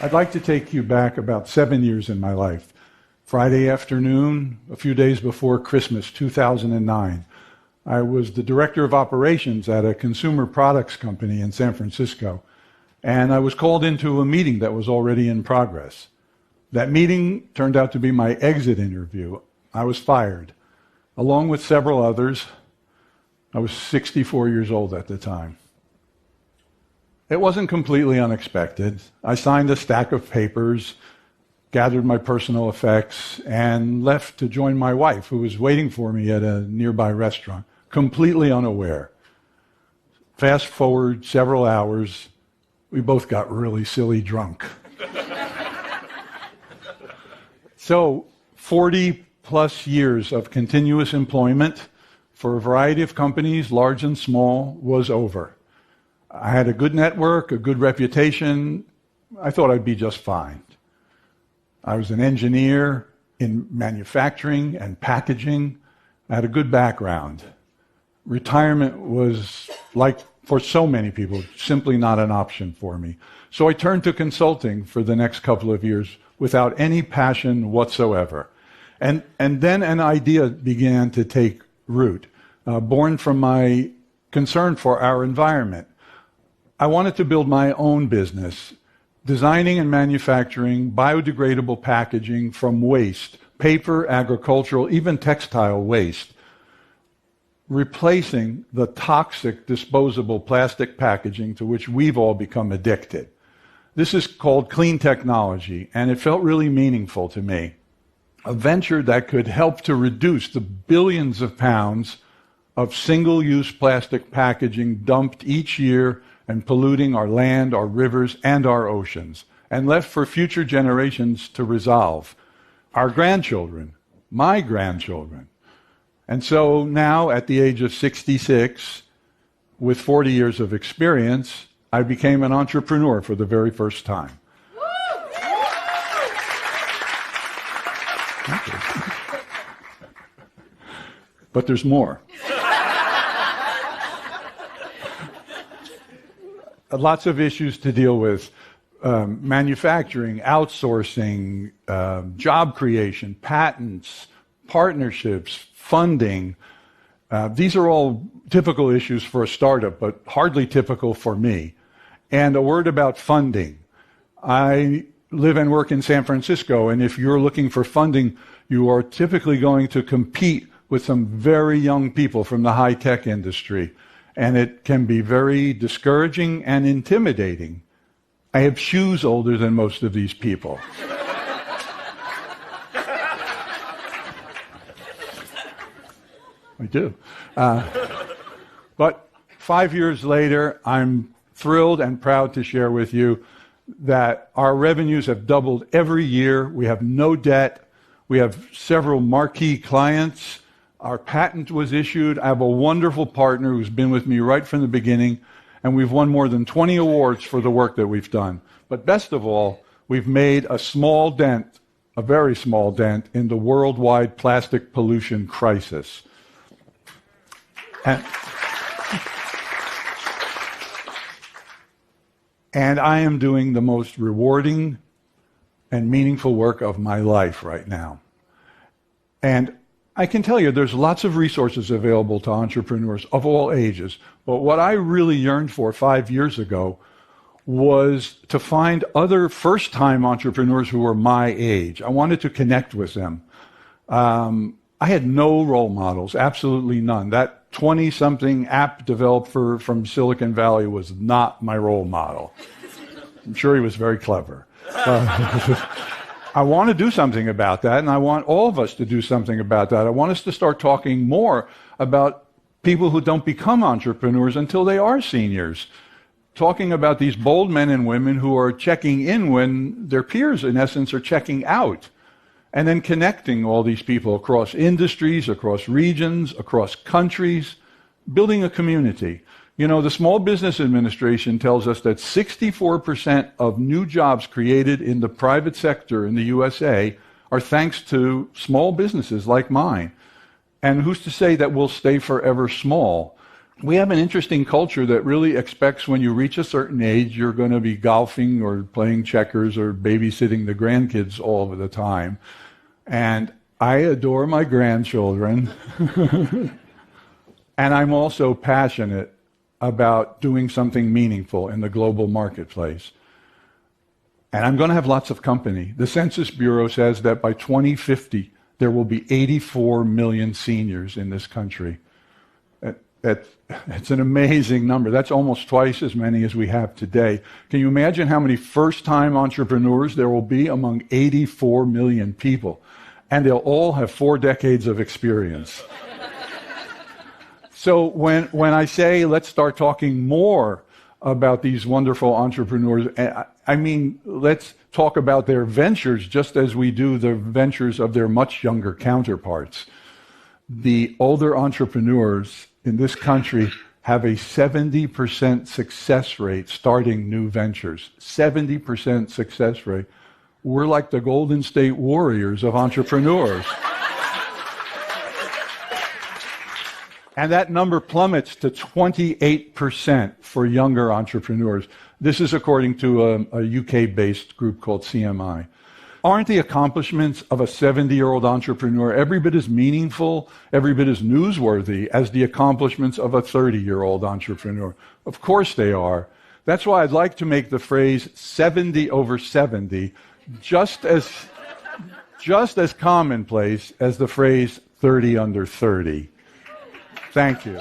I'd like to take you back about 7 years in my life. Friday afternoon, a few days before Christmas, 2009, I was the director of operations at a consumer products company in San Francisco, and I was called into a meeting that was already in progress. That meeting turned out to be my exit interview. I was fired, along with several others. I was 64 years old at the time. It wasn't completely unexpected. I signed a stack of papers, gathered my personal effects, and left to join my wife, who was waiting for me at a nearby restaurant, completely unaware. Fast forward several hours, we both got really silly drunk. So, 40 plus years of continuous employment for a variety of companies, large and small, was over. I had a good network, a good reputation. I thought I'd be just fine. I was an engineer in manufacturing and packaging. I had a good background. Retirement was, like for so many people, simply not an option for me. So I turned to consulting for the next couple of years without any passion whatsoever. And then an idea began to take root, born from my concern for our environment. I wanted to build my own business, designing and manufacturing biodegradable packaging from waste, paper, agricultural, even textile waste, replacing the toxic disposable plastic packaging to which we've all become addicted. This is called clean technology, and it felt really meaningful to me. A venture that could help to reduce the billions of pounds of single-use plastic packaging dumped each year and polluting our land, our rivers, and our oceans, and left for future generations to resolve. Our grandchildren, my grandchildren. And so now, at the age of 66, with 40 years of experience, I became an entrepreneur for the very first time. But there's more. Lots of issues to deal with. Manufacturing, outsourcing, job creation, patents, partnerships, funding. These are all typical issues for a startup, but hardly typical for me. And a word about funding. I live and work in San Francisco, and if you're looking for funding, you are typically going to compete with some very young people from the high-tech industry. And it can be very discouraging and intimidating. I have shoes older than most of these people. I do. But 5 years later, I'm thrilled and proud to share with you that our revenues have doubled every year. We have no debt. We have several marquee clients. Our patent was issued. I have a wonderful partner who's been with me right from the beginning, and we've won more than 20 awards for the work that we've done. But best of all, we've made a small dent, a very small dent, in the worldwide plastic pollution crisis. And I am doing the most rewarding and meaningful work of my life right now. And I can tell you there's lots of resources available to entrepreneurs of all ages, but what I really yearned for 5 years ago was to find other first-time entrepreneurs who were my age. I wanted to connect with them. I had no role models, absolutely none. That 20-something app developer from Silicon Valley was not my role model. I'm sure he was very clever. I want to do something about that, and I want all of us to do something about that. I want us to start talking more about people who don't become entrepreneurs until they are seniors. Talking about these bold men and women who are checking in when their peers, in essence, are checking out. And then connecting all these people across industries, across regions, across countries, building a community. You know, the Small Business Administration tells us that 64% of new jobs created in the private sector in the USA are thanks to small businesses like mine. And who's to say that we'll stay forever small? we have an interesting culture that really expects when you reach a certain age, you're going to be golfing or playing checkers or babysitting the grandkids all of the time. And I adore my grandchildren. And I'm also passionate about doing something meaningful in the global marketplace. And I'm going to have lots of company. The Census Bureau says that by 2050, there will be 84 million seniors in this country. It's an amazing number. That's almost twice as many as we have today. Can you imagine how many first-time entrepreneurs there will be among 84 million people? And they'll all have 4 decades of experience. So when I say let's start talking more about these wonderful entrepreneurs, I mean, let's talk about their ventures just as we do the ventures of their much younger counterparts. The older entrepreneurs in this country have a 70% success rate starting new ventures. 70% success rate. We're like the Golden State Warriors of entrepreneurs. And that number plummets to 28% for younger entrepreneurs. This is according to a UK-based group called CMI. Aren't the accomplishments of a 70-year-old entrepreneur every bit as meaningful, every bit as newsworthy as the accomplishments of a 30-year-old entrepreneur? Of course they are. That's why I'd like to make the phrase 70 over 70 just as commonplace as the phrase 30 under 30. Thank you.